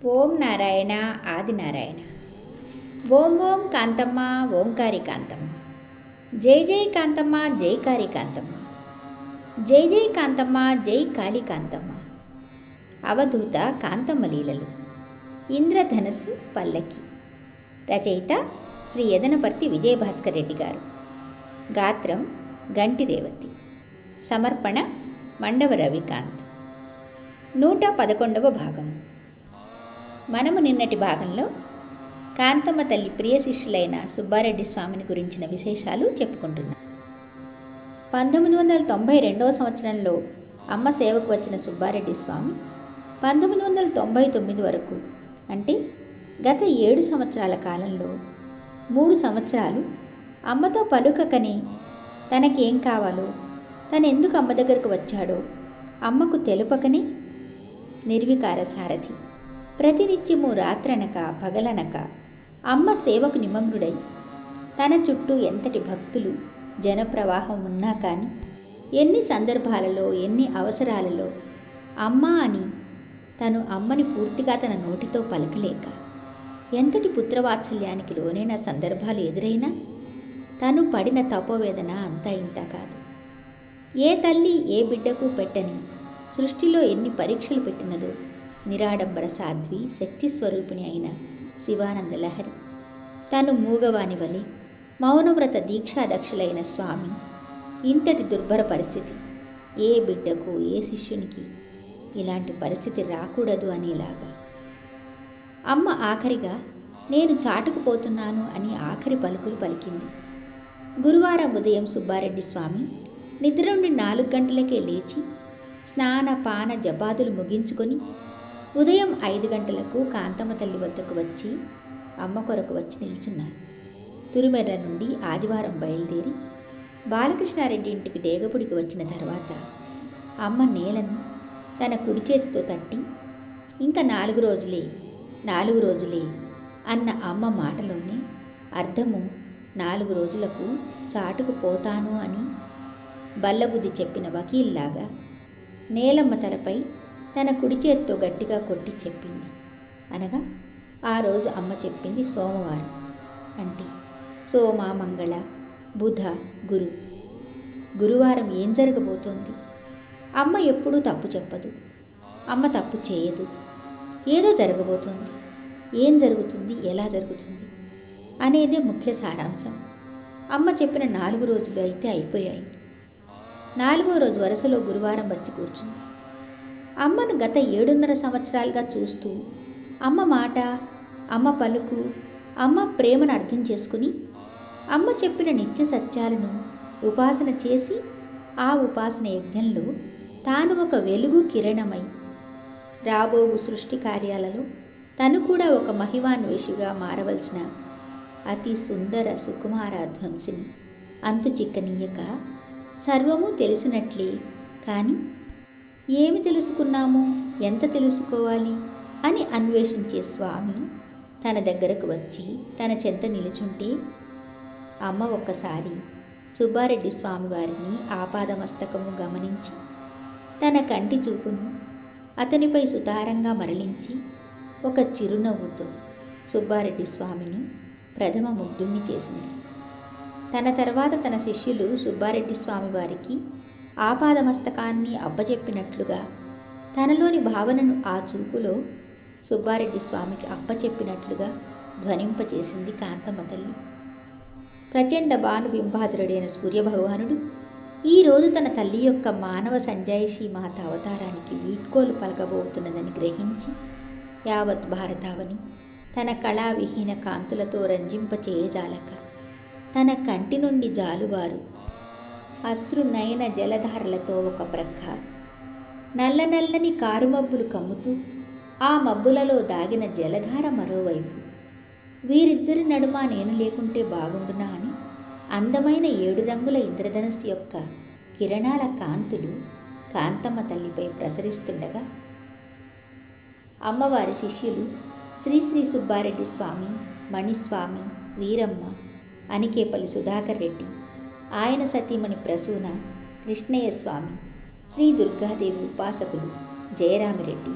ఓం నారాయణ ఆదినారాయణ. ఓం ఓం కాంతమ్మ ఓంకారి కాంతమ్మ. జై జై కాంతమ్మ జైకారి కాంతమ్మ. జై జై కాంతమ్మ జై కాళీ కాంతమ్మ. అవధూత కాంతమ్మ లీలలు. ఇంద్రధనస్సు పల్లకి. రచయిత శ్రీ యదనపర్తి విజయభాస్కర్ రెడ్డి గారు. గాత్రం గంటి రేవతి. సమర్పణ మండవ రవికాంత్. 111వ భాగం. మనము నిన్నటి భాగంలో కాంతమ్మ తల్లి ప్రియ శిష్యులైన సుబ్బారెడ్డి స్వామిని గురించిన విశేషాలు చెప్పుకుంటున్నాం. 1992వ సంవత్సరంలో అమ్మ సేవకు వచ్చిన సుబ్బారెడ్డి స్వామి 1999 వరకు, అంటే గత 7 సంవత్సరాల కాలంలో 3 సంవత్సరాలు అమ్మతో పలుకకనే తనకేం కావాలో, తను ఎందుకు అమ్మ దగ్గరకు వచ్చాడో అమ్మకు తెలుపకనే నిర్వికార సారథి ప్రతినిత్యము రాత్రనక పగలనక అమ్మ సేవకు నిమగ్నుడై తన చుట్టూ ఎంతటి భక్తులు జనప్రవాహం ఉన్నా కానీ ఎన్ని సందర్భాలలో ఎన్ని అవసరాలలో అమ్మ అని తను అమ్మని పూర్తిగా తన నోటితో పలకలేక ఎంతటి పుత్రవాత్సల్యానికి లోనైన సందర్భాలు ఎదురైనా తను పడిన తపోవేదన అంతా ఇంత కాదు. ఏ తల్లి ఏ బిడ్డకు పెట్టని సృష్టిలో ఎన్ని పరీక్షలు పెట్టినదో నిరాడంబర సాధ్వి శక్తి స్వరూపిణి అయిన శివానంద లహరి తను మూగవాని వలె మౌనవ్రత దీక్షాదక్షులైన స్వామి ఇంతటి దుర్భర పరిస్థితి ఏ బిడ్డకు ఏ శిష్యునికి ఇలాంటి పరిస్థితి రాకూడదు అనేలాగా అమ్మ ఆఖరిగా నేను చాటుకుపోతున్నాను అని ఆఖరి పలుకులు పలికింది. గురువారం ఉదయం సుబ్బారెడ్డి స్వామి నిద్ర నుండి 4 గంటలకే లేచి స్నాన పాన జపాదులు ముగించుకొని ఉదయం 5 గంటలకు కాంతమ్మ తల్లి వద్దకు వచ్చి అమ్మ కొరకు వచ్చి నిల్చున్నారు. తురుమెర్ర నుండి ఆదివారం బయలుదేరి బాలకృష్ణారెడ్డి ఇంటికి డేగపుడికి వచ్చిన తర్వాత అమ్మ నేలను తన కుడి చేతితో తట్టి ఇంకా 4 రోజులే అన్న అమ్మ మాటలోనే అర్థము 4 రోజులకు చాటుకు పోతాను అని బల్లబుద్ధి చెప్పిన వకీల్లాగా నేలమ్మ తలపై తన కుడి చేత్తో గట్టిగా కొట్టి చెప్పింది. అనగా ఆ రోజు అమ్మ చెప్పింది సోమవారం, అంటే సోమ మంగళ బుధ గురు. గురువారం ఏం జరగబోతోంది? అమ్మ ఎప్పుడూ తప్పు చెప్పదు, అమ్మ తప్పు చేయదు. ఏదో జరగబోతోంది. ఏం జరుగుతుంది, ఎలా జరుగుతుంది అనేదే ముఖ్య సారాంశం. అమ్మ చెప్పిన 4 రోజులు అయితే అయిపోయాయి. 4వ రోజు వరుసలో గురువారం వచ్చి కూర్చుంది. అమ్మను గత 7.5 సంవత్సరాలుగా చూస్తూ అమ్మ మాట, అమ్మ పలుకు, అమ్మ ప్రేమను అర్థం చేసుకుని అమ్మ చెప్పిన నిత్య సత్యాలను ఉపాసన చేసి ఆ ఉపాసన యజ్ఞంలో తాను ఒక వెలుగు కిరణమై రాబోవు సృష్టి కార్యాలలో తను కూడా ఒక మహిమాన్వేషిగా మారవలసిన అతి సుందర సుకుమార ధ్వంసిని అంతు చిక్కనీయక సర్వము తెలిసినట్లే, కానీ ఏమి తెలుసుకున్నాము, ఎంత తెలుసుకోవాలి అని అన్వేషించే స్వామి తన దగ్గరకు వచ్చి తన చెంత నిలుచుంటే అమ్మ ఒక్కసారి సుబ్బారెడ్డి స్వామి వారిని ఆపాదమస్తకము గమనించి తన కంటి చూపును అతనిపై సుతారంగా మరలించి ఒక చిరునవ్వుతో సుబ్బారెడ్డి స్వామిని ప్రథమ ముగ్ధుణ్ణి చేసింది. తన తర్వాత తన శిష్యులు సుబ్బారెడ్డి స్వామి వారికి ఆపాదమస్తకాన్ని అప్పచెప్పినట్లుగా తనలోని భావనను ఆ చూపులో సుబ్బారెడ్డి స్వామికి అప్పచెప్పినట్లుగా ధ్వనింపచేసింది కాంతమ్మ తల్లి. ప్రచండ భానుబింబాధురుడైన సూర్యభగవానుడు ఈరోజు తన తల్లి యొక్క మానవ సంజాయిషీ మాత అవతారానికి వీడ్కోలు పలకబోతున్నదని గ్రహించి యావత్ భారతావని తన కళావిహీన కాంతులతో రంజింపచేయజాలక తన కంటి నుండి జాలువారు అశ్రు నయన జలధారలతో ఒక ప్రక్క నల్ల నల్లని కారుమబ్బులు కమ్ముతూ ఆ మబ్బులలో దాగిన జలధార మరోవైపు వీరిద్దరి నడుమ నేను లేకుంటే బాగుండునా అని అందమైన 7 రంగుల ఇంద్రధనస్సు యొక్క కిరణాల కాంతులు కాంతమ్మ తల్లిపై ప్రసరిస్తుండగా అమ్మవారి శిష్యులు శ్రీ శ్రీ సుబ్బారెడ్డి స్వామి, మణిస్వామి, వీరమ్మ, అనికేపల్లి సుధాకర్ రెడ్డి, ఆయన సతీమణి ప్రసూన, కృష్ణయ్య స్వామి, శ్రీ దుర్గాదేవి ఉపాసకులు జయరామిరెడ్డి,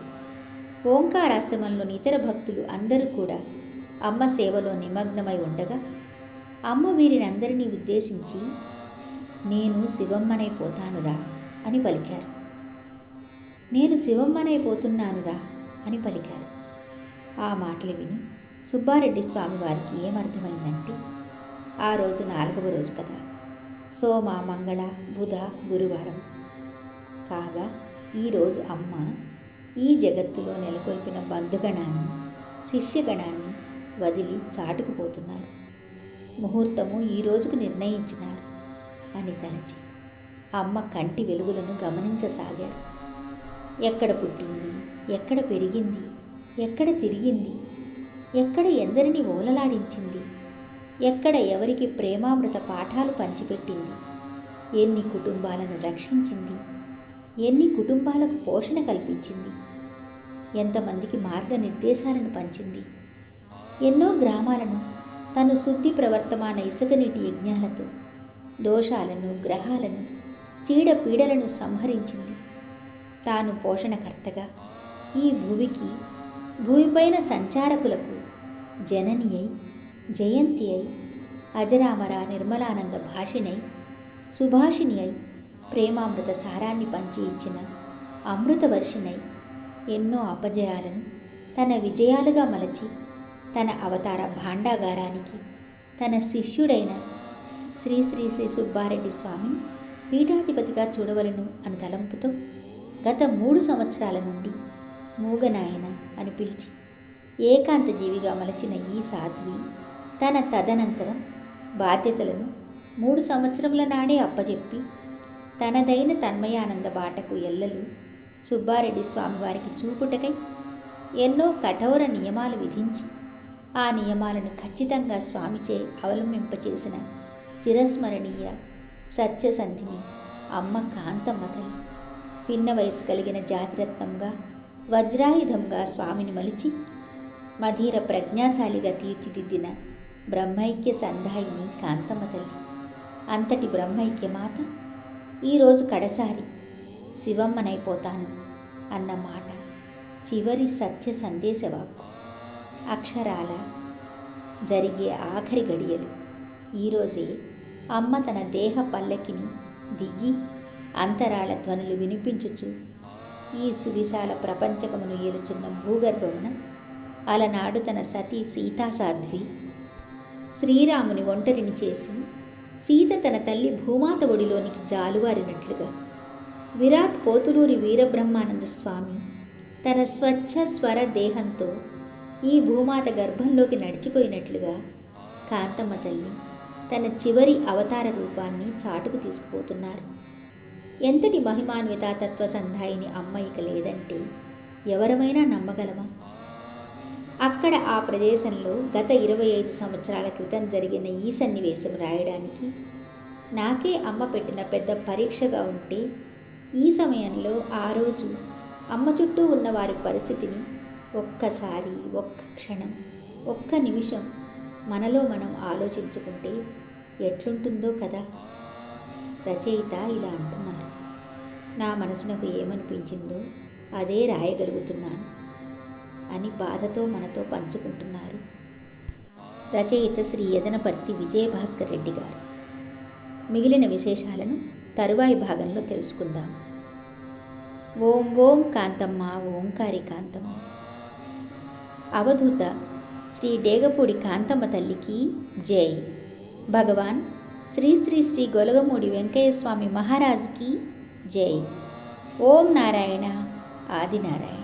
ఓంకారాశ్రమంలోని ఇతర భక్తులు అందరూ కూడా అమ్మ సేవలో నిమగ్నమై ఉండగా అమ్మ వీరిని అందరినీ ఉద్దేశించి, నేను శివమ్మనైపోతానురా అని పలికారు. నేను శివమ్మనైపోతున్నానురా అని పలికారు. ఆ మాటలు విని సుబ్బారెడ్డి స్వామి వారికి ఏమర్థమైందంటే, ఆ రోజు 4వ రోజు కదా, సోమ మంగళ బుధ గురువారం కాగా ఈరోజు అమ్మ ఈ జగత్తులో నెలకొల్పిన బంధుగణాన్ని శిష్యగణాన్ని వదిలి చాటుకుపోతున్నారు. ముహూర్తము ఈ రోజుకు నిర్ణయించినారు అని తలచి అమ్మ కంటి వెలుగులను గమనించసాగారు. ఎక్కడ పుట్టింది, ఎక్కడ పెరిగింది, ఎక్కడ తిరిగింది, ఎక్కడ ఎందరిని ఓలలాడించింది, ఎక్కడ ఎవరికి ప్రేమామృత పాఠాలు పంచిపెట్టింది, ఎన్ని కుటుంబాలను రక్షించింది, ఎన్ని కుటుంబాలకు పోషణ కల్పించింది, ఎంతమందికి మార్గనిర్దేశాలను పంచింది, ఎన్నో గ్రామాలను తను శుద్ధి ప్రవర్తమాన ఇసుక నీటి యజ్ఞాలతో దోషాలను గ్రహాలను చీడపీడలను సంహరించింది. తాను పోషణకర్తగా ఈ భూమిపైన సంచారకులకు జనని అయి జయంతి అయి అజరామర నిర్మలానంద భాషిణై సుభాషిణి అయి ప్రేమామృత సారాన్ని పంచి ఇచ్చిన అమృతవర్షిణై ఎన్నో అపజయాలను తన విజయాలుగా మలచి తన అవతార భాండాగారానికి తన శిష్యుడైన శ్రీ శ్రీ శ్రీ సుబ్బారెడ్డి స్వామిని పీఠాధిపతిగా చూడవలను అని తలంపుతో గత 3 సంవత్సరాల నుండి మూగనాయన అని పిలిచి ఏకాంత జీవిగా మలచిన ఈ సాధ్వి తన తదనంతరం బాధ్యతలను 3 సంవత్సరముల నాడే అప్పచెప్పి తనదైన తన్మయానంద బాటకు ఎల్లలు సుబ్బారెడ్డి స్వామివారికి చూపుటకై ఎన్నో కఠోర నియమాలు విధించి ఆ నియమాలను ఖచ్చితంగా స్వామిచే అవలంబింపచేసిన చిరస్మరణీయ సత్యసంధిని అమ్మ కాంతమ్మ తల్లి పిన్న వయసు కలిగిన జాతిరత్నంగా వజ్రాయుధంగా స్వామిని మలిచి మధీర ప్రజ్ఞాశాలిగా తీర్చిదిద్దిన బ్రహ్మైక్య సంధాయిని కాంతమ్మ తల్లి. అంతటి బ్రహ్మైక్య మాత ఈరోజు కడసారి శివమ్మనైపోతాను అన్న మాట చివరి సత్య సందేశవాక్కు అక్షరాల జరిగే ఆఖరి గడియలు. ఈరోజే అమ్మ తన దేహ పల్లకిని దిగి అంతరాళ ధ్వనులు వినిపించుచు ఈ సువిశాల ప్రపంచకమును ఏలుచున్న భూగర్భమున అలనాడు తన సతీ సీతాసాధ్వి శ్రీరాముని ఒంటరిని చేసి సీత తన తల్లి భూమాత ఒడిలోనికి జాలువారినట్లుగా విరాట్ పోతులూరి వీరబ్రహ్మానంద స్వామి తన స్వచ్ఛ స్వర దేహంతో ఈ భూమాత గర్భంలోకి నడిచిపోయినట్లుగా కాంతమ్మ తల్లి తన చివరి అవతార రూపాన్ని చాటుకు తీసుకుపోతున్నారు. ఎంతటి మహిమాన్విత తత్వ సంధాయిని అమ్మ ఇక లేదంటే ఎవరమైనా నమ్మగలమా? అక్కడ ఆ ప్రదేశంలో గత 25 సంవత్సరాల క్రితం జరిగిన ఈ సన్నివేశం రాయడానికి నాకే అమ్మ పెట్టిన పెద్ద పరీక్షగా ఉంటే, ఈ సమయంలో ఆ రోజు అమ్మ చుట్టూ ఉన్న వారి పరిస్థితిని ఒక్కసారి ఒక్క క్షణం ఒక్క నిమిషం మనలో మనం ఆలోచించుకుంటే ఎట్లుంటుందో కదా. రచయిత ఇలా అంటున్నారు, నా మనసునకు ఏమనిపించిందో అదే రాయగలుగుతున్నాను అని బాధతో మనతో పంచుకుంటున్నారు రచయిత శ్రీ యదనపర్తి విజయభాస్కర్ రెడ్డి గారు. మిగిలిన విశేషాలను తరువాయి భాగంలో తెలుసుకుందాం. ఓం ఓం కాంతమ్మ ఓంకారి కాంతమ్మ. అవధూత శ్రీ డేగపూడి కాంతమ్మ తల్లికి జై. భగవాన్ శ్రీ శ్రీ శ్రీ గొలగమూడి వెంకయ్య స్వామి మహారాజ్కి జై. ఓం నారాయణ ఆదినారాయణ.